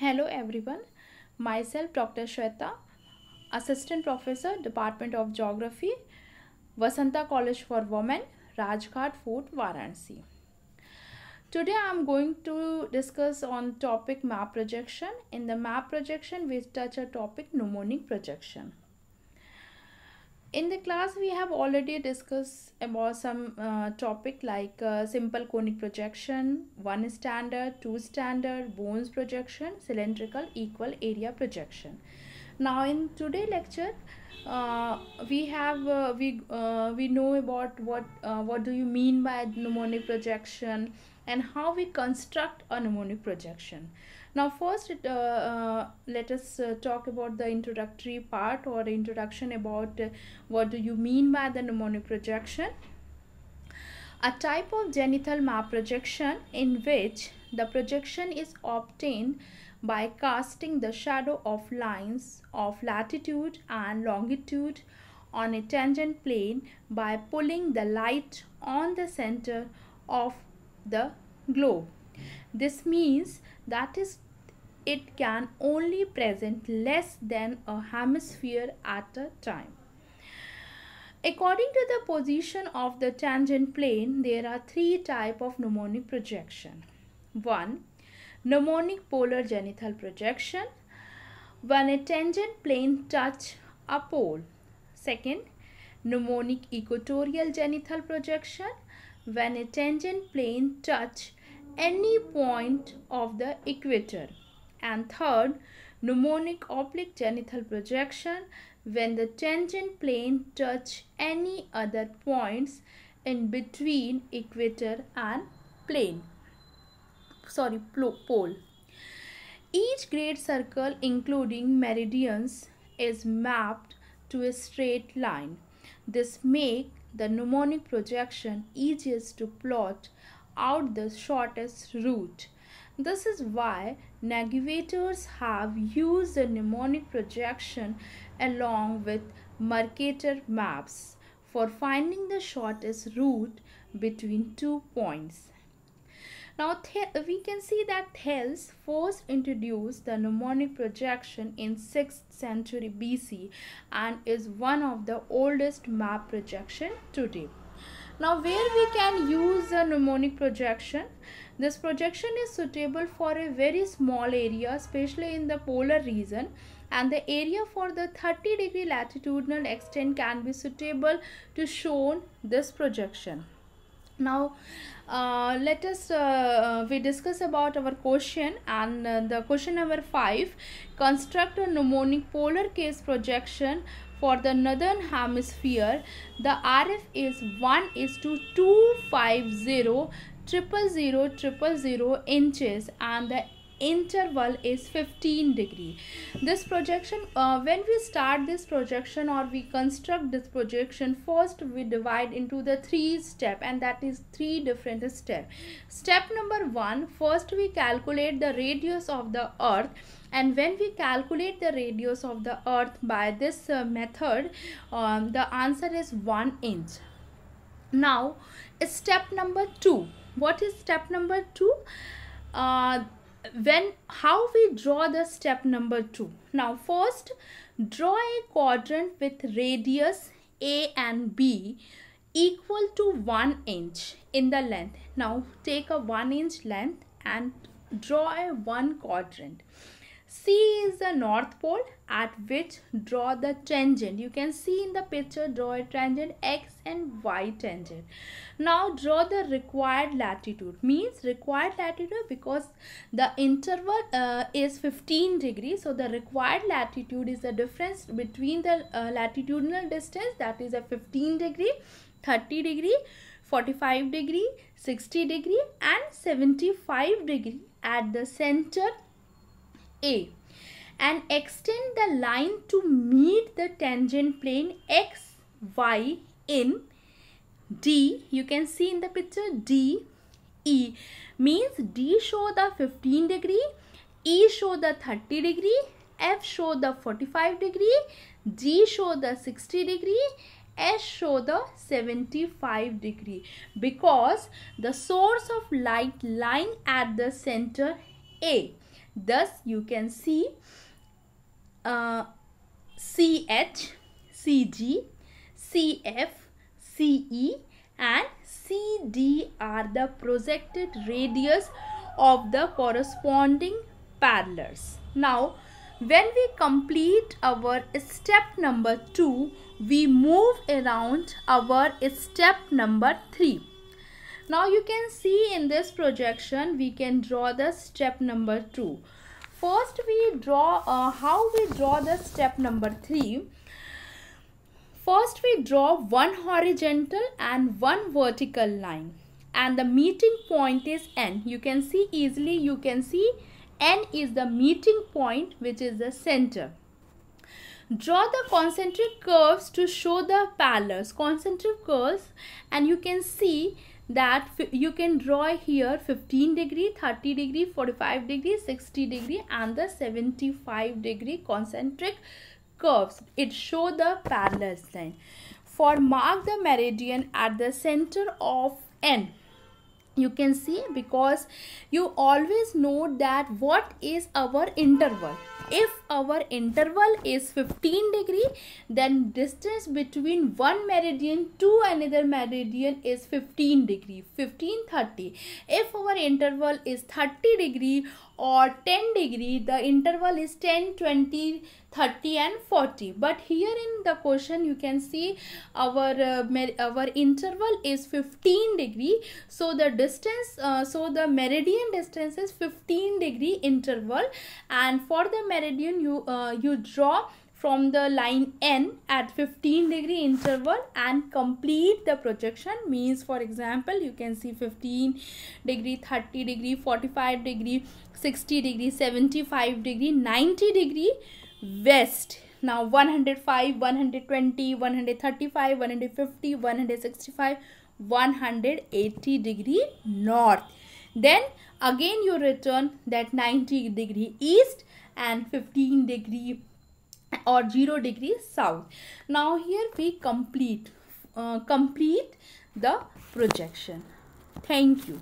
Hello everyone, myself Dr. Shweta, Assistant Professor, Department of Geography, Vasanta College for Women, Rajghat Fort, Varanasi. Today I am going to discuss on topic map projection. In the map projection, we touch a topic mnemonic projection. In the class, we have already discussed about some topic like simple conic projection, one standard, two standard, bones projection, cylindrical equal area projection. Now in today lecture, we know about what do you mean by mnemonic projection and how we construct a mnemonic projection. Now first let us talk about the introductory part or introduction about what do you mean by the mnemonic projection. A type of zenithal map projection in which the projection is obtained by casting the shadow of lines of latitude and longitude on a tangent plane by pulling the light on the center of the globe. This means that it can only present less than a hemisphere at a time. According to the position of the tangent plane, there are three types of mnemonic projection. 1. Mnemonic polar zenithal projection, when a tangent plane touch a pole. 2nd. Mnemonic equatorial zenithal projection, when a tangent plane touch any point of the equator. And 3rd, mnemonic oblique zenithal projection, when the tangent plane touch any other points in between equator and pole. Each great circle, including meridians, is mapped to a straight line. This makes the mnemonic projection easiest to plot out the shortest route. This is why navigators have used the mnemonic projection along with Mercator maps for finding the shortest route between 2 points. Now we can see that Thales first introduced the mnemonic projection in 6th century BC and is one of the oldest map projection today. Now where we can use the mnemonic projection? This projection is suitable for a very small area, especially in the polar region, and the area for the 30-degree latitudinal extent can be suitable to show this projection. Now let us we discuss about our question, and the question number 5, construct a mnemonic polar case projection for the northern hemisphere. The RF is 1:250,000,000 inches and the interval is 15 degree. This projection, when we start this projection or we construct this projection, first we divide into the 3 steps, and that is 3 different steps. Step number 1, first we calculate the radius of the earth, and when we calculate the radius of the earth by this method, the answer is 1 inch. Now step number 2, what is step number 2? How we draw the step number 2? Now first draw a quadrant with radius A and B equal to 1 inch in the length. Now take a 1 inch length and draw a one quadrant. C is the north pole at which draw the tangent. You can see in the picture, draw a tangent x and y tangent. Now draw the required latitude, means required latitude because the interval is 15 degrees. So the required latitude is the difference between the latitudinal distance, that is a 15 degree, 30 degree, 45 degree, 60 degree and 75 degree at the center A, and extend the line to meet the tangent plane x, y in D. You can see in the picture D, E, means D show the 15 degree, E show the 30 degree, F show the 45 degree, G show the 60 degree, S show the 75 degree, because the source of light lying at the center A. Thus you can see CH, CG, CF, CE and CD are the projected radius of the corresponding parallels. Now, when we complete our step number 2, we move around our step number 3. Now you can see in this projection, we can draw the step number 2. First we draw, how we draw the step number 3. First we draw one horizontal and one vertical line, and the meeting point is N. You can see easily, you can see N is the meeting point, which is the center. Draw the concentric curves to show the parallels, concentric curves, and you can see that you can draw here 15 degree, 30 degree, 45 degree, 60 degree and the 75 degree concentric curves. It show the parallel line. For mark the meridian at the center of N, you can see, because you always know that what is our interval. If our interval is 15 degree, then distance between one meridian to another meridian is 15 degree, 15, 30. If our interval is 30 degree or 10 degree, the interval is 10, 20, 30 and 40. But here in the question you can see our interval is 15 degree. So the distance, so the meridian distance is 15 degree interval, and for the meridian you draw from the line N at 15 degree interval and complete the projection. Means, for example, you can see 15 degree, 30 degree, 45 degree, 60 degree, 75 degree, 90 degree west. Now 105, 120, 135, 150, 165, 180 degree north. Then again you return that 90 degree east and 15 degree or 0 degree south. Now here we complete the projection. Thank you.